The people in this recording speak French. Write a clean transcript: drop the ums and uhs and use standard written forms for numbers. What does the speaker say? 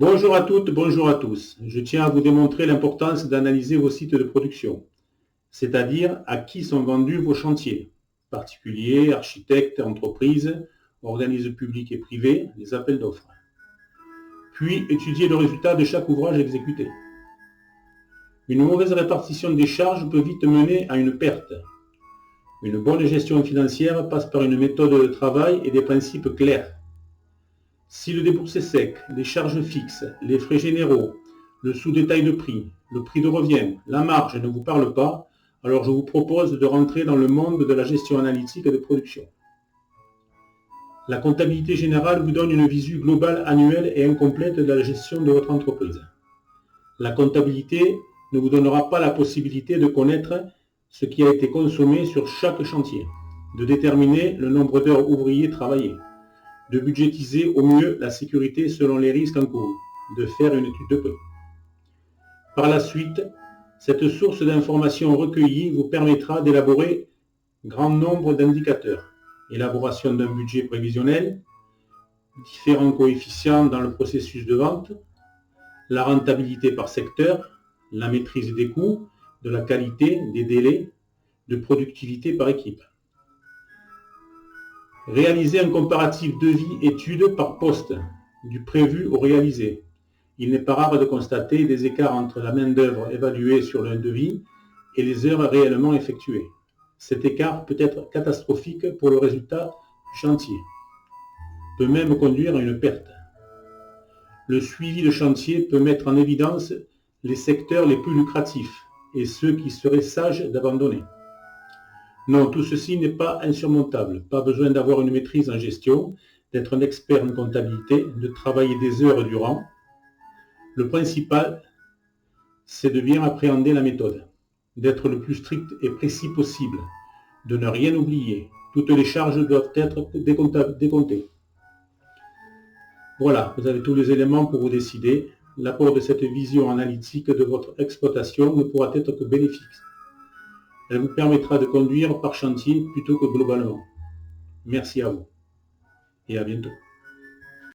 Bonjour à toutes, bonjour à tous. Je tiens à vous démontrer l'importance d'analyser vos sites de production, c'est-à-dire à qui sont vendus vos chantiers, particuliers, architectes, entreprises, organismes publics et privés, les appels d'offres. Puis étudier le résultat de chaque ouvrage exécuté. Une mauvaise répartition des charges peut vite mener à une perte. Une bonne gestion financière passe par une méthode de travail et des principes clairs. Si le déboursé sec, les charges fixes, les frais généraux, le sous-détail de prix, le prix de revient, la marge ne vous parlent pas, alors je vous propose de rentrer dans le monde de la gestion analytique de production. La comptabilité générale vous donne une visu globale annuelle et incomplète de la gestion de votre entreprise. La comptabilité ne vous donnera pas la possibilité de connaître ce qui a été consommé sur chaque chantier, de déterminer le nombre d'heures ouvriers travaillées, de budgétiser au mieux la sécurité selon les risques encourus, de faire une étude de prix. Par la suite, cette source d'informations recueillies vous permettra d'élaborer grand nombre d'indicateurs, élaboration d'un budget prévisionnel, différents coefficients dans le processus de vente, la rentabilité par secteur, la maîtrise des coûts, de la qualité, des délais, de productivité par équipe. Réaliser un comparatif devis-étude par poste, du prévu au réalisé. Il n'est pas rare de constater des écarts entre la main-d'œuvre évaluée sur le devis et les heures réellement effectuées. Cet écart peut être catastrophique pour le résultat du chantier, peut même conduire à une perte. Le suivi de chantier peut mettre en évidence les secteurs les plus lucratifs et ceux qui seraient sages d'abandonner. Non, tout ceci n'est pas insurmontable. Pas besoin d'avoir une maîtrise en gestion, d'être un expert en comptabilité, de travailler des heures durant. Le principal, c'est de bien appréhender la méthode, d'être le plus strict et précis possible, de ne rien oublier. Toutes les charges doivent être décomptées. Voilà, vous avez tous les éléments pour vous décider. L'apport de cette vision analytique de votre exploitation ne pourra être que bénéfique. Elle vous permettra de conduire par chantier plutôt que globalement. Merci à vous et à bientôt.